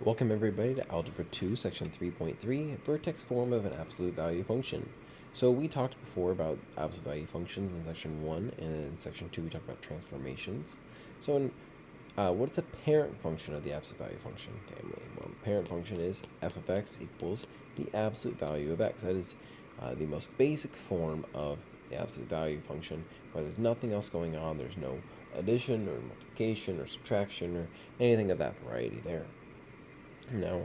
Welcome everybody to Algebra 2, Section 3.3, vertex form of an absolute value function. So we talked before about absolute value functions in Section 1, and in Section 2 we talked about transformations. So what's a parent function of the absolute value function family? Well, the parent function is f of x equals the absolute value of x. That is the most basic form of the absolute value function, where there's nothing else going on. There's no addition or multiplication or subtraction or anything of that variety there. Now,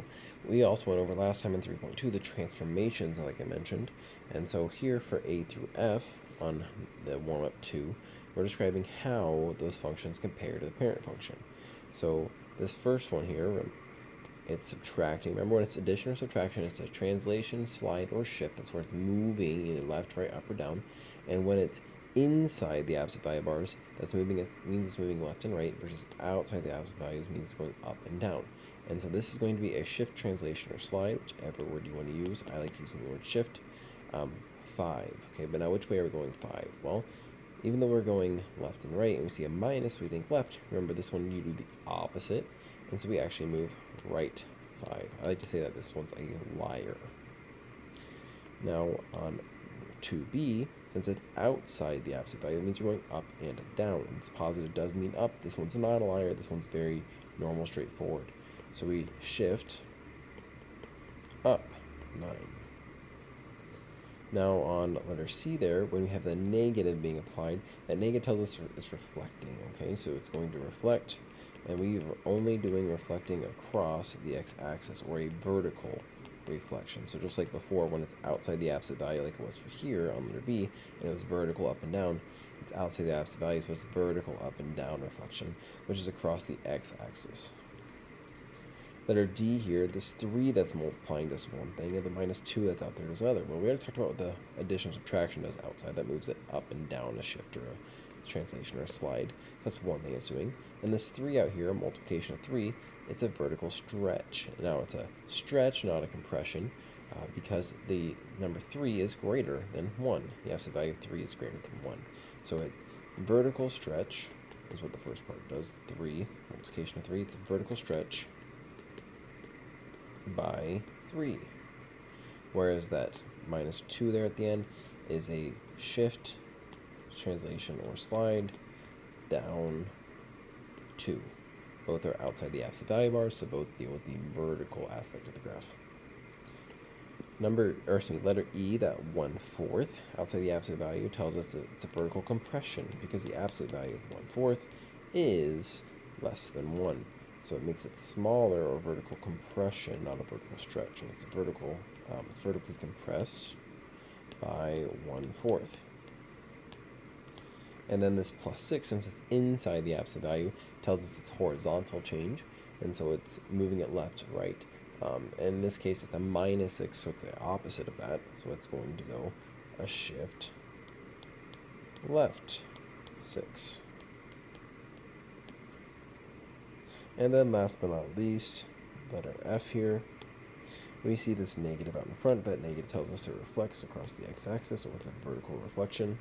we also went over last time in 3.2 the transformations, like I mentioned. And so here for a through f on the warm-up 2, we're describing how those functions compare to the parent function. So this first one here, it's subtracting. Remember, when it's addition or subtraction, it's a translation, slide, or shift. That's where it's moving either left, right, up, or down. And when it's inside the absolute value bars, that's moving. It means it's moving left and right, versus outside the absolute values means it's going up and down. And so this is going to be a shift, translation, or slide, whichever word you want to use. I like using the word shift. 5. Okay, but now which way are we going 5? Well, even though we're going left and right and we see a minus, we think left. Remember, this one you do the opposite, and so we actually move right 5. I like to say that this one's a liar. Now on 2b, since it's outside the absolute value, it means we're going up and down. And it's positive does mean up. This one's not a liar. This one's very normal, straightforward. So we shift up 9. Now on letter C there, when we have the negative being applied, that negative tells us it's reflecting, okay? So it's going to reflect, and we're only doing reflecting across the x-axis, or a vertical reflection. So just like before, when it's outside the absolute value, like it was for here on letter B, and it was vertical up and down, it's outside the absolute value, so it's vertical up and down reflection, which is across the x-axis. Letter D here, this 3 that's multiplying does one thing, and the minus 2 that's out there does another. Well, we already talked about what the addition and subtraction does outside. That moves it up and down, a shift or a translation or a slide. So that's one thing it's doing. And this 3 out here, a multiplication of 3, it's a vertical stretch. Now, it's a stretch, not a compression, because the number 3 is greater than 1. The absolute value of 3 is greater than 1. So a vertical stretch is what the first part does. 3, multiplication of 3, it's a vertical stretch by 3, whereas that minus 2 there at the end is a shift, translation, or slide down 2. Both are outside the absolute value bars, so both deal with the vertical aspect of the graph. Letter E, that 1/4 outside the absolute value, tells us that it's a vertical compression because the absolute value of 1/4 is less than 1. So it makes it smaller, or vertical compression, not a vertical stretch. So it's vertically compressed by 1/4. And then this +6, since it's inside the absolute value, tells us it's horizontal change, and so it's moving it left, right. In this case, it's a -6, so it's the opposite of that. So it's going to go a shift left 6. And then last but not least, letter F here. We see this negative out in front. That negative tells us it reflects across the x-axis, or it's a vertical reflection.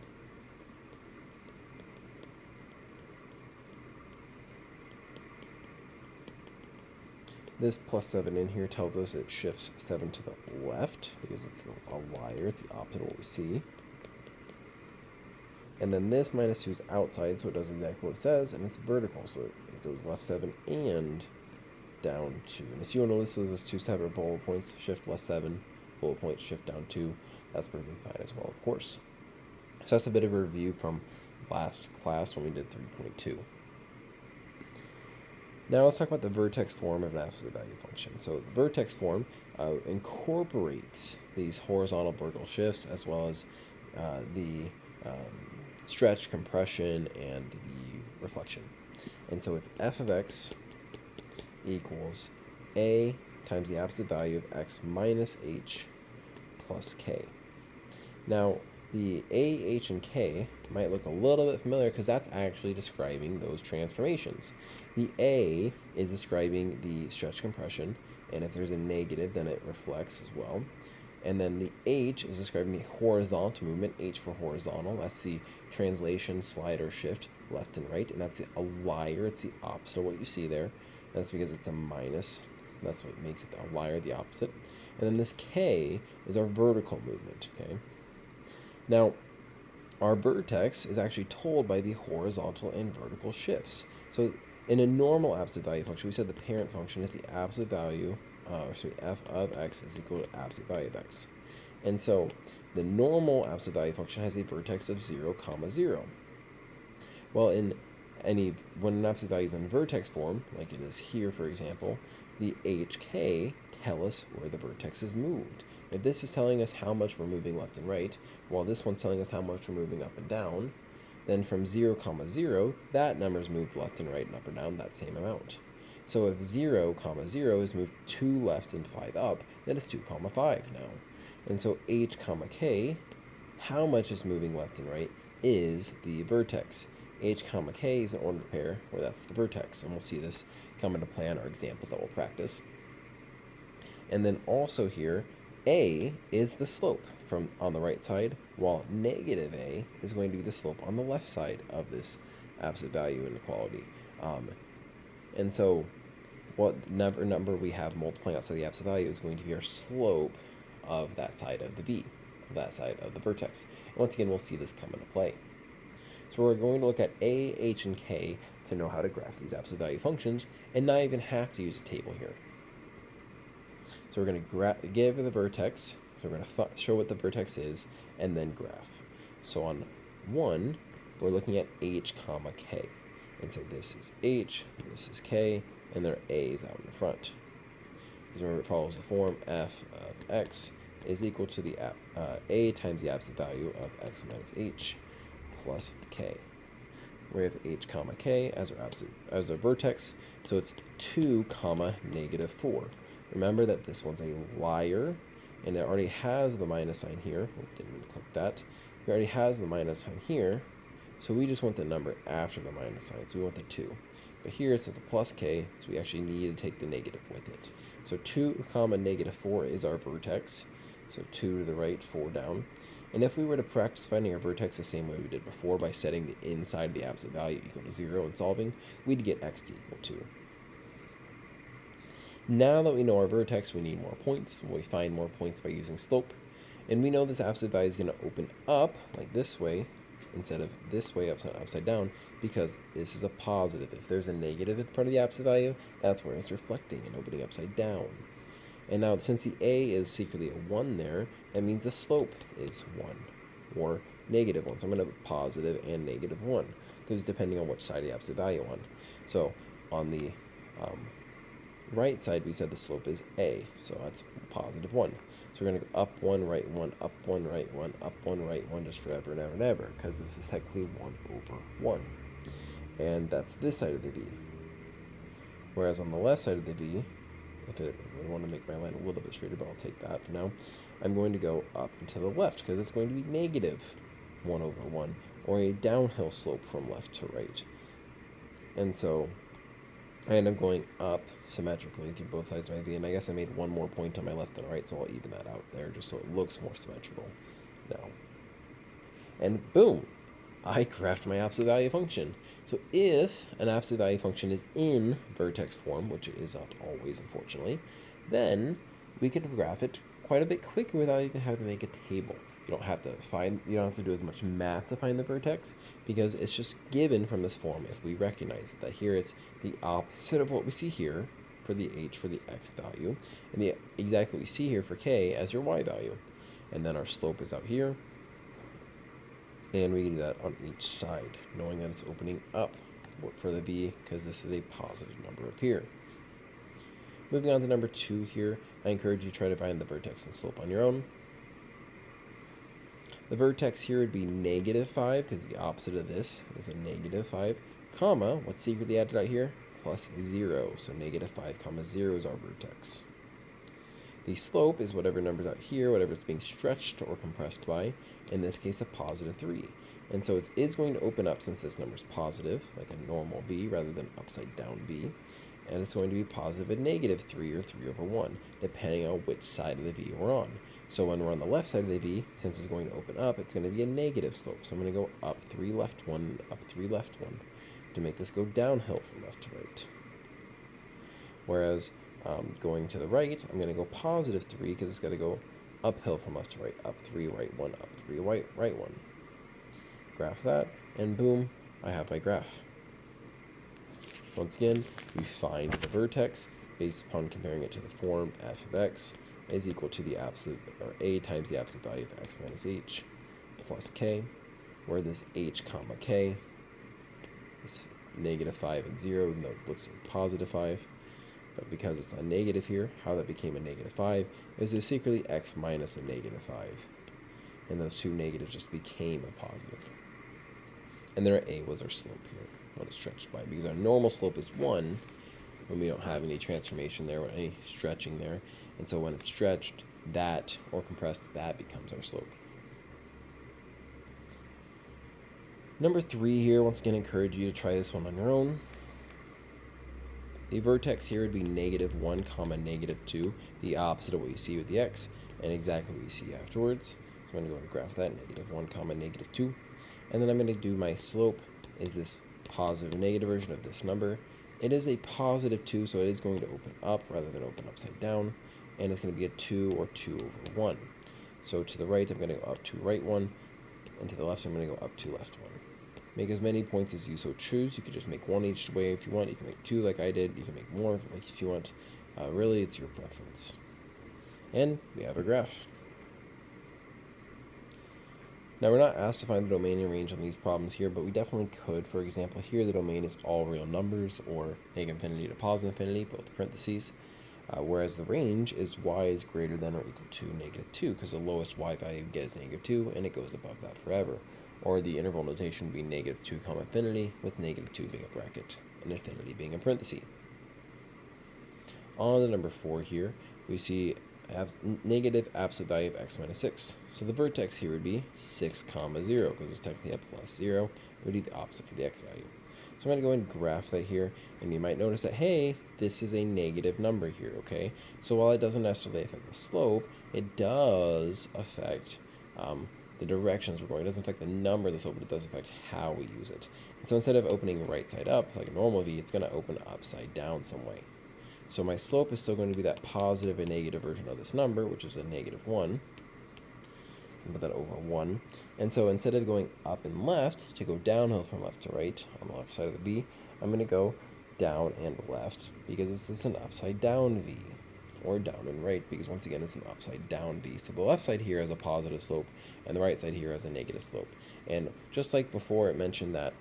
This +7 in here tells us it shifts 7 to the left because it's a liar. It's the opposite of what we see. And then this -2 is outside, so it does exactly what it says, and it's vertical, so it goes left 7 and down 2. And if you want to list those as 2 separate bullet points, shift left 7, bullet point, shift down 2, that's perfectly fine as well, of course. So that's a bit of a review from last class when we did 3.2. Now let's talk about the vertex form of an absolute value function. So the vertex form incorporates these horizontal vertical shifts, as well as the stretch, compression, and the reflection. And so it's f of x equals a times the absolute value of x minus h plus k. Now, the a, h, and k might look a little bit familiar because that's actually describing those transformations. The a is describing the stretch compression, and if there's a negative, then it reflects as well. And then the H is describing the horizontal movement, H for horizontal. That's the translation, slide, or shift, left and right. And that's a liar. It's the opposite of what you see there. That's because it's a minus That's what makes it the y, or the opposite. And then this k is our vertical movement, okay? Now, our vertex is actually told by the horizontal and vertical shifts. So in a normal absolute value function, we said the parent function is the absolute value, f of x is equal to absolute value of x. And so the normal absolute value function has a vertex of 0, 0. Well, when an absolute value is in vertex form, like it is here, for example, the hk tell us where the vertex is moved. If this is telling us how much we're moving left and right, while this one's telling us how much we're moving up and down, then from 0, 0, that number is moved left and right and up and down that same amount. So if 0, 0 is moved 2 left and 5 up, then it's 2, 5 now. And so h, k, how much is moving left and right, is the vertex. H, k is an ordered pair, where that's the vertex. And we'll see this come into play on our examples that we'll practice. And then also here, a is the slope from on the right side, while negative a is going to be the slope on the left side of this absolute value inequality. And so what number we have multiplying outside the absolute value is going to be our slope of that side of the v, of that side of the vertex. And once again, we'll see this come into play. So we're going to look at a, h, and k to know how to graph these absolute value functions and not even have to use a table here. So we're going to give the vertex, so we're going to show what the vertex is, and then graph. So on 1, we're looking at h, k. And so this is h, this is k, and their a is out in front. Because remember, it follows the form f of x is equal to the a times the absolute value of x minus h plus k. We have h, k as our vertex, so it's 2, negative 4. Remember that this one's a liar, and it already has the minus sign here. Didn't even click that. It already has the minus sign here, so we just want the number after the minus sign, so we want the 2. But here, since it's a plus k, so we actually need to take the negative with it. So 2, negative 4 is our vertex, so 2 to the right, 4 down. And if we were to practice finding our vertex the same way we did before by setting the inside of the absolute value equal to 0 and solving, we'd get x to equal 2. Now that we know our vertex, we need more points. We find more points by using slope. And we know this absolute value is going to open up like this way instead of this way upside down because this is a positive. If there's a negative in front of the absolute value, that's where it's reflecting and opening upside down. And now since the a is secretly a 1 there, that means the slope is 1 or negative 1. So I'm going to have positive and negative 1 because depending on which side of the absolute value on. So on the right side, we said the slope is a, so that's positive 1. So we're going to go up 1, right 1, up 1, right 1, up 1, right 1, just forever and ever and ever, because this is technically 1 over 1. And that's this side of the v. Whereas on the left side of the v, I want to make my line a little bit straighter, but I'll take that for now, I'm going to go up and to the left, because it's going to be negative 1 over 1, or a downhill slope from left to right. And so I end up going up symmetrically through both sides of my v, and I guess I made one more point on my left and right, so I'll even that out there just so it looks more symmetrical now. And boom, I graphed my absolute value function. So if an absolute value function is in vertex form, which it is not always, unfortunately, then we could graph it quite a bit quicker without even having to make a table. You don't have to do as much math to find the vertex because it's just given from this form if we recognize that here it's the opposite of what we see here for the h for the x value and exactly what we see here for k as your y value. And then our slope is out here. And we do that on each side, knowing that it's opening up for the v because this is a positive number up here. Moving on to number 2 here, I encourage you to try to find the vertex and slope on your own. The vertex here would be negative 5 because the opposite of this is a negative 5, comma, what's secretly added out here? Plus 0. So negative 5 comma 0 is our vertex. The slope is whatever number's out here, whatever's being stretched or compressed by, in this case a positive 3. And so it is going to open up since this number's positive, like a normal v rather than upside down v. And it's going to be positive and negative 3 or 3 over 1, depending on which side of the v we're on. So when we're on the left side of the v, since it's going to open up, it's going to be a negative slope. So I'm going to go up 3 left 1, up 3 left 1, to make this go downhill from left to right. Whereas Going to the right, I'm going to go positive 3 because it's got to go uphill from left to right. Up 3, right 1, up 3, right 1. Graph that, and boom, I have my graph. Once again, we find the vertex based upon comparing it to the form f of x is equal to the absolute, or a times the absolute value of x minus h plus k, where this h comma k is negative 5 and 0, even though it looks like positive 5. But because it's a negative here, how that became a negative 5 is there's secretly x minus a negative 5. And those two negatives just became a positive. And there a was our slope here, what it's stretched by. Because our normal slope is 1 when we don't have any transformation there, or any stretching there. And so when it's stretched, that, or compressed, that becomes our slope. Number 3 here, once again, encourage you to try this one on your own. The vertex here would be negative 1 comma negative 2, the opposite of what you see with the x, and exactly what you see afterwards. So I'm going to go and graph that, negative 1 comma negative 2. And then I'm going to do my slope is this positive and negative version of this number. It is a positive 2, so it is going to open up rather than open upside down. And it's going to be a 2 or 2 over 1. So to the right, I'm going to go up 2 right 1. And to the left, I'm going to go up 2 left 1. Make as many points as you so choose. You could just make 1 each way if you want. You can make 2 like I did. You can make more if you want. Really, it's your preference. And we have a graph. Now, we're not asked to find the domain and range on these problems here, but we definitely could. For example, here the domain is all real numbers, or negative infinity to positive infinity, both parentheses. Whereas the range is y is greater than or equal to negative 2, because the lowest y value you get is negative 2, and it goes above that forever. Or the interval notation would be negative 2 comma infinity, with negative 2 being a bracket, and infinity being a parenthesis. On the number 4 here, we see negative absolute value of x minus 6. So the vertex here would be 6 comma 0, because it's technically up plus 0. It would be the opposite for the x value. So I'm going to go and graph that here, and you might notice that, hey, this is a negative number here, okay? So while it doesn't necessarily affect the slope, it does affect the directions we're going. It doesn't affect the number of the slope, but it does affect how we use it. And so instead of opening right side up, like a normal v, it's going to open upside down some way. So my slope is still going to be that positive and negative version of this number, which is a negative 1. And put that over 1. And so instead of going up and left, to go downhill from left to right on the left side of the v, I'm going to go down and left, because this is an upside down v. Or down and right, because once again it's an upside down v. So the left side here has a positive slope, and the right side here has a negative slope. And just like before, it mentioned that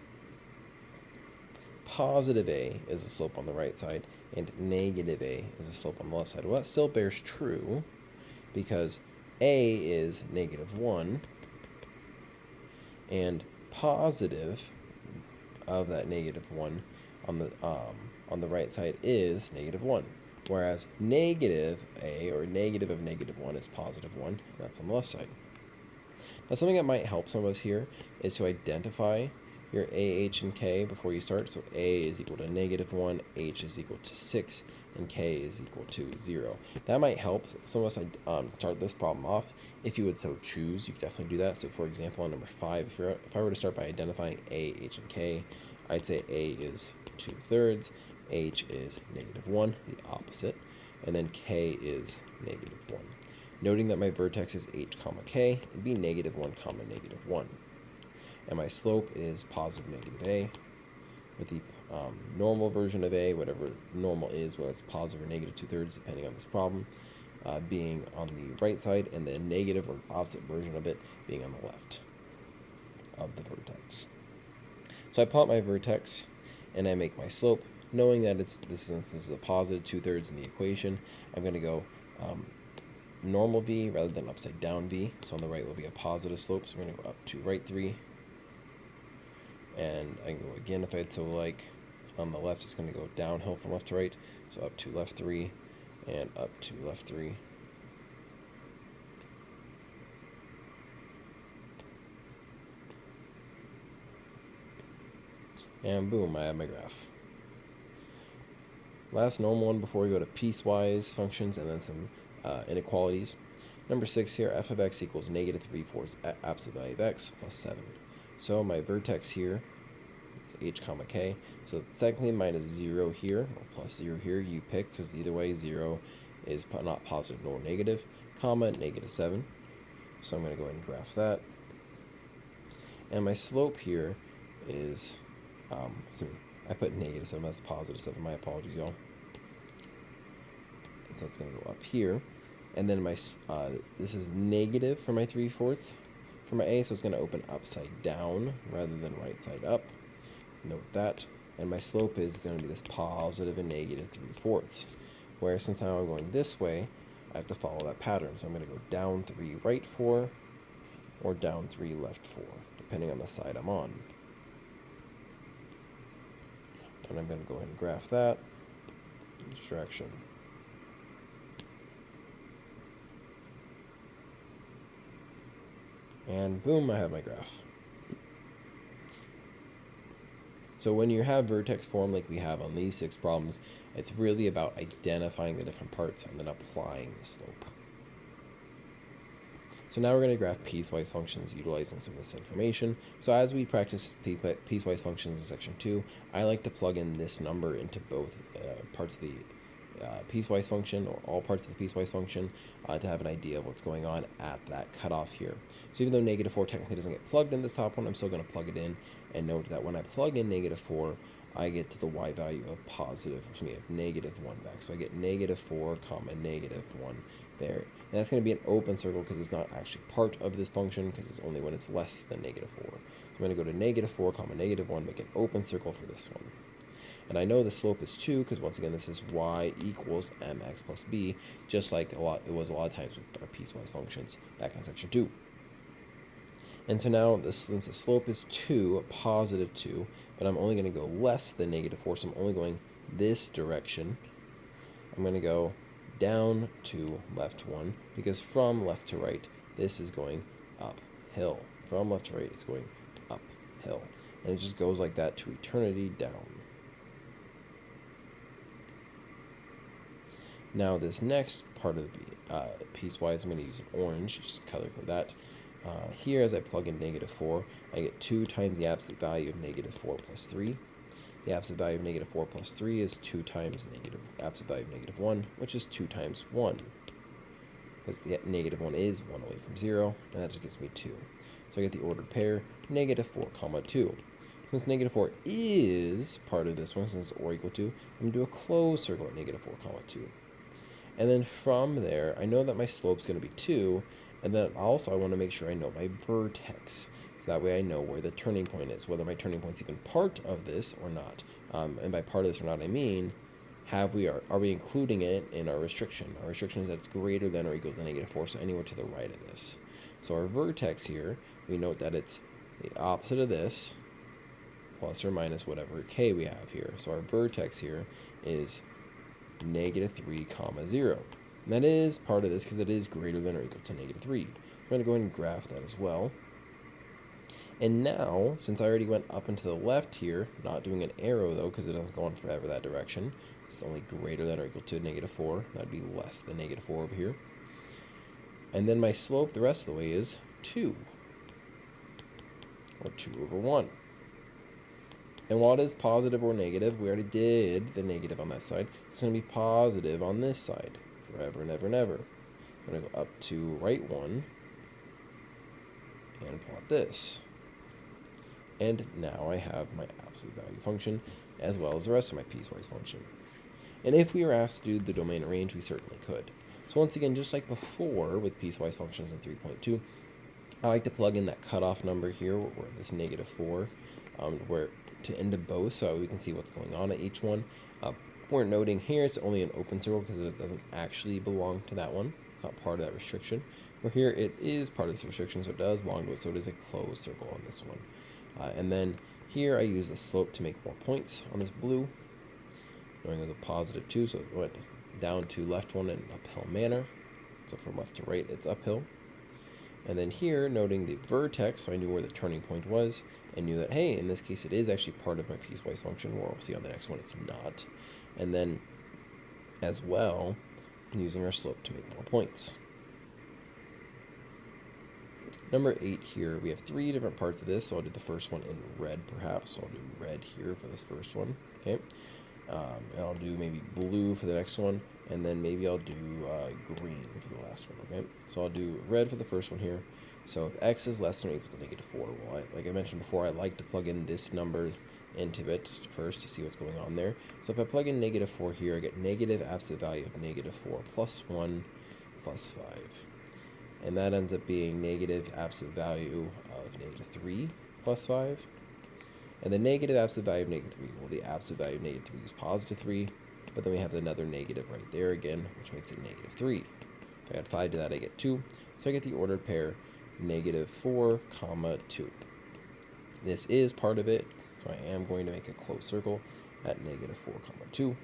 positive a is the slope on the right side, and negative a is the slope on the left side. Well, that still bears true, because a is negative 1, and positive of that negative 1 on the right side is negative 1. Whereas negative a, or negative of negative 1, is positive 1, and that's on the left side. Now, something that might help some of us here is to identify your a, h, and k before you start. So a is equal to negative 1, h is equal to 6, and k is equal to 0. That might help some of us start this problem off. If you would so choose, you could definitely do that. So for example, on number 5, if I were to start by identifying a, h, and k, I'd say a is 2/3, h is negative 1, the opposite, and then k is negative 1. Noting that my vertex is h comma k, it'd be negative 1 comma negative 1. And my slope is positive negative a, with the normal version of a, whatever normal is, whether it's positive or negative 2/3, depending on this problem, being on the right side, and the negative or opposite version of it being on the left of the vertex. So I plot my vertex, and I make my slope. Knowing that this is a positive 2/3 in the equation, I'm going to go normal v rather than upside down v. So on the right will be a positive slope, so I'm going to go up to right 3. And I can go again if I'd so like. On the left, it's going to go downhill from left to right, so up to left 3, and up to left 3. And boom, I have my graph. Last normal one before we go to piecewise functions and then some inequalities. Number 6 here, f of x equals negative 3/4 absolute value of x plus 7. So my vertex here It's h comma k. So technically minus 0 here, or plus 0 here, you pick, because either way 0 is not positive nor negative, comma negative 7. So I'm going to go ahead and graph that. And my slope here is, I put negative 7, that's positive 7, my apologies, y'all. And so it's going to go up here. And then my this is negative for my 3/4 for my a, so it's going to open upside down rather than right side up. Note that. And my slope is going to be this positive and negative 3/4. Where since now I'm going this way, I have to follow that pattern. So I'm going to go down 3 right 4 or down 3 left 4, depending on the side I'm on. And I'm going to go ahead and graph that in each direction. And boom, I have my graph. So when you have vertex form like we have on these 6 problems, it's really about identifying the different parts and then applying the slope. So now we're going to graph piecewise functions utilizing some of this information. So as we practice piecewise functions in section 2, I like to plug in this number into both parts of the piecewise function, or all parts of the piecewise function, to have an idea of what's going on at that cutoff here. So even though negative 4 technically doesn't get plugged in this top one, I'm still going to plug it in, and note that when I plug in negative 4, I get to the y value of negative 1 back. So I get negative 4 comma negative 1 there. And that's going to be an open circle because it's not actually part of this function, because it's only when it's less than negative 4. So I'm going to go to negative 4 comma negative 1, make an open circle for this one. And I know the slope is 2 because once again this is y equals mx plus b, just like it was a lot of times with our piecewise functions back in section 2. And so now since the slope is 2, positive 2, but I'm only going to go less than negative 4, so I'm only going this direction. I'm going to go down to left 1, because from left to right, this is going uphill. From left to right, it's going uphill. And it just goes like that to eternity down. Now this next part of the piecewise, I'm going to use an orange, just color code that. Here, as I plug in negative 4, I get 2 times the absolute value of negative 4 plus 3. The absolute value of negative 4 plus 3 is 2 times the absolute value of negative 1, which is 2 times 1. Because the negative 1 is 1 away from 0, and that just gives me 2. So I get the ordered pair, negative 4 comma 2. Since negative 4 is part of this one, since it's or equal to, I'm going to do a closed circle at negative 4 comma 2. And then from there, I know that my slope's going to be 2, and then also I want to make sure I know my vertex. So that way I know where the turning point is, whether my turning point's even part of this or not. And by part of this or not, I mean, are we including it in our restriction? Our restriction is that it's greater than or equal to negative 4, so anywhere to the right of this. So our vertex here, we note that it's the opposite of this, plus or minus whatever k we have here. So our vertex here is negative 3 comma 0. And that is part of this because it is greater than or equal to negative 3. We're going to go ahead and graph that as well. And now, since I already went up and to the left here, not doing an arrow though, because it doesn't go on forever that direction, it's only greater than or equal to negative 4. That'd be less than negative 4 over here. And then my slope the rest of the way is 2, or 2 over 1. And while it is positive or negative, we already did the negative on that side. It's going to be positive on this side, forever and ever and ever. I'm going to go up to right 1 and plot this. And now I have my absolute value function, as well as the rest of my piecewise function. And if we were asked to do the domain and range, we certainly could. So once again, just like before with piecewise functions in 3.2, I like to plug in that cutoff number here, where this negative 4, where to end of both, so we can see what's going on at each one. We're noting here it's only an open circle because it doesn't actually belong to that one. It's not part of that restriction. Where here it is part of this restriction, so it does belong to it, so it is a closed circle on this one. And then here I use the slope to make more points on this blue, knowing it was a positive 2, so it went down to left 1 in an uphill manner. So from left to right, it's uphill. And then here, noting the vertex, so I knew where the turning point was, and knew that, hey, in this case it is actually part of my piecewise function, where we'll see on the next one it's not. And then, as well, using our slope to make more points. Number 8 here, we have 3 different parts of this, so I'll do the first one in red perhaps. So I'll do red here for this first one, okay? And I'll do maybe blue for the next one, and then maybe I'll do green for the last one, okay? So I'll do red for the first one here. So if x is less than or equal to -4, well, like I mentioned before, I like to plug in this number into it first to see what's going on there. So if I plug in -4 here, I get negative absolute value of -4 plus 1 plus 5. And that ends up being negative absolute value of -3 plus 5. And the negative absolute value of -3, well, the absolute value of -3 is +3, but then we have another negative right there again, which makes it -3. If I add 5 to that, I get 2. So I get the ordered pair -4, 2. This is part of it, so I am going to make a closed circle at -4, 2.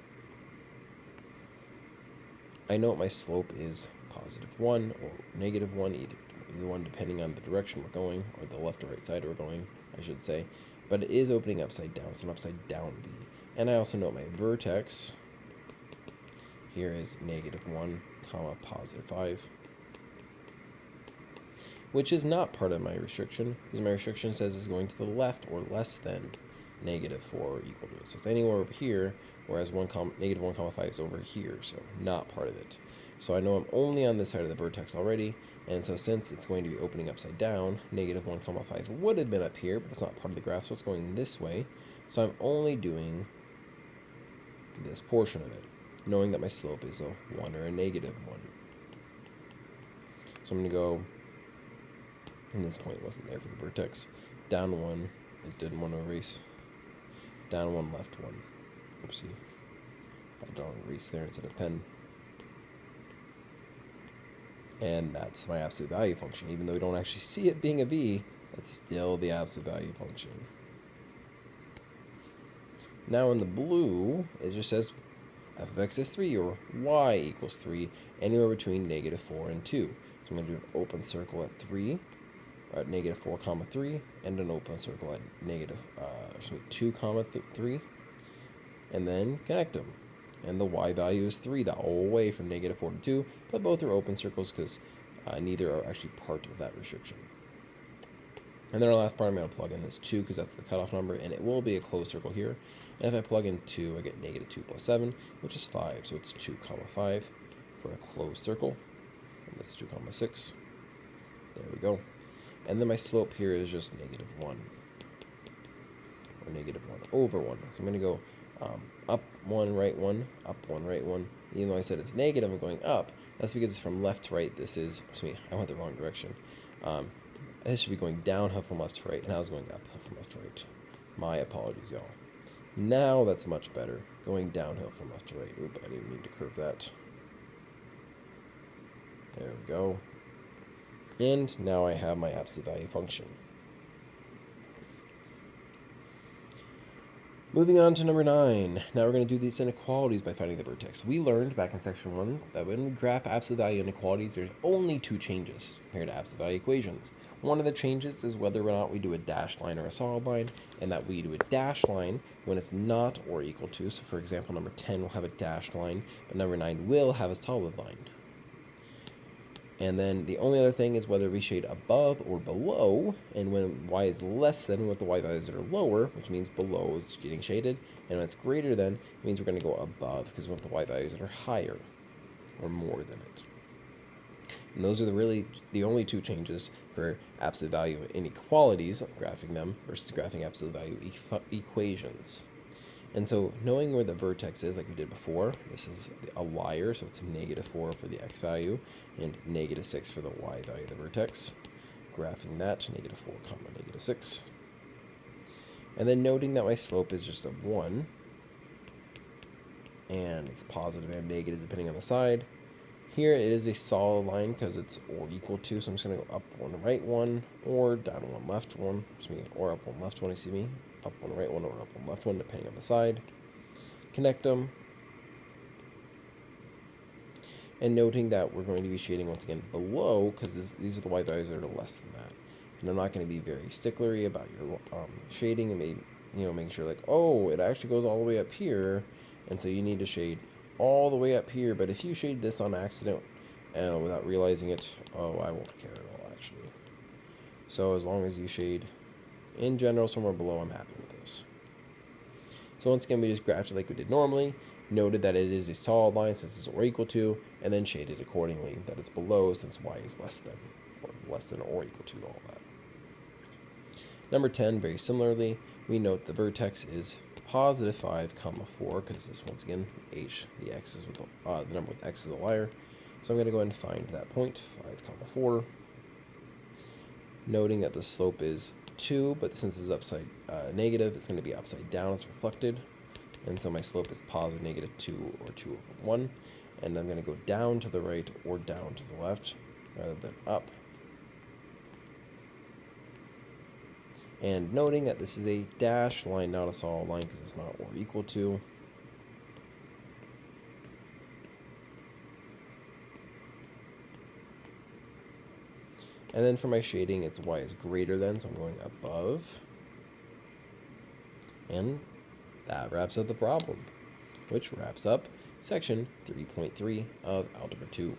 I know my slope is +1 or -1, either one depending on the direction we're going, or the left or right side we're going, I should say. But it is opening upside down, so an upside down V. And I also know my vertex here is -1, +5. Which is not part of my restriction, because my restriction says it's going to the left or less than -4 or equal to it. So it's anywhere over here, whereas -1, 5 is over here, so not part of it. So I know I'm only on this side of the vertex already, and so since it's going to be opening upside down, -1, 5 would have been up here, but it's not part of the graph, so it's going this way. So I'm only doing this portion of it, knowing that my slope is a 1 or a -1. So I'm going to go, and this point wasn't there for the vertex, down 1, it didn't want to erase, down 1, left 1. Oopsie, I don't erase there instead of pen. And that's my absolute value function. Even though we don't actually see it being a v, that's still the absolute value function. Now in the blue, it just says f of x is 3 or y equals 3, anywhere between -4 and 2. So I'm going to do an open circle at 3, or at -4, 3, and an open circle at 2, 3, and then connect them. And the y value is 3, the whole way from -4 to 2, but both are open circles because neither are actually part of that restriction. And then our last part, I'm going to plug in this 2 because that's the cutoff number, and it will be a closed circle here. And if I plug in 2, I get -2 plus 7, which is 5, so it's 2, 5 for a closed circle. And that's 2, 6. There we go. And then my slope here is just -1, or -1 over 1. So I'm going to go up 1, right 1, up 1, right 1. Even though I said it's negative, I'm going up. That's because it's from left to right. This is, I went the wrong direction. This should be going downhill from left to right, and I was going uphill from left to right. My apologies, y'all. Now that's much better. Going downhill from left to right. Oop, I didn't mean to curve that. There we go. And now I have my absolute value function. Moving on to number 9. Now we're going to do these inequalities by finding the vertex. We learned back in section 1 that when we graph absolute value inequalities, there's only 2 changes compared to absolute value equations. One of the changes is whether or not we do a dashed line or a solid line, and that we do a dashed line when it's not or equal to. So for example, number 10 will have a dashed line, but number 9 will have a solid line. And then the only other thing is whether we shade above or below, and when y is less than, we want the y values that are lower, which means below is getting shaded, and when it's greater than, it means we're going to go above, because we want the y values that are higher, or more than it. And those are really the only 2 changes for absolute value inequalities, graphing them, versus graphing absolute value equations. And so knowing where the vertex is, like we did before, this is a liar, so it's -4 for the x value and -6 for the y value of the vertex. Graphing that, -4, -6. And then noting that my slope is just a 1, and it's positive and negative depending on the side. Here it is a solid line because it's or equal to, so I'm just going to go up 1, right 1, or down 1, left 1, or up 1, left 1, up 1, right 1, or up 1, left 1, depending on the side. Connect them. And noting that we're going to be shading once again below, because these are the y values that are less than that. And I'm not going to be very sticklery about your shading, and maybe, making sure like, oh, it actually goes all the way up here, and so you need to shade all the way up here. But if you shade this on accident without realizing it, oh, I won't care at all, actually. So as long as you shade in general somewhere below, I'm happy with this. So once again, we just graphed it like we did normally, noted that it is a solid line since it's or equal to, and then shaded accordingly that it's below since y is less than or equal to all that. Number 10, very similarly, we note the vertex is positive 5, 4, because this, once again, the x is with the number with x is a liar. So I'm going to go ahead and find that point, 5, 4, noting that the slope is 2, but since it's upside negative, it's going to be upside down, it's reflected. And so my slope is positive negative 2 or 2 over 1. And I'm going to go down to the right or down to the left rather than up. And noting that this is a dashed line, not a solid line, because it's not or equal to. And then for my shading, it's y is greater than, so I'm going above. And that wraps up the problem, which wraps up section 3.3 of Algebra 2.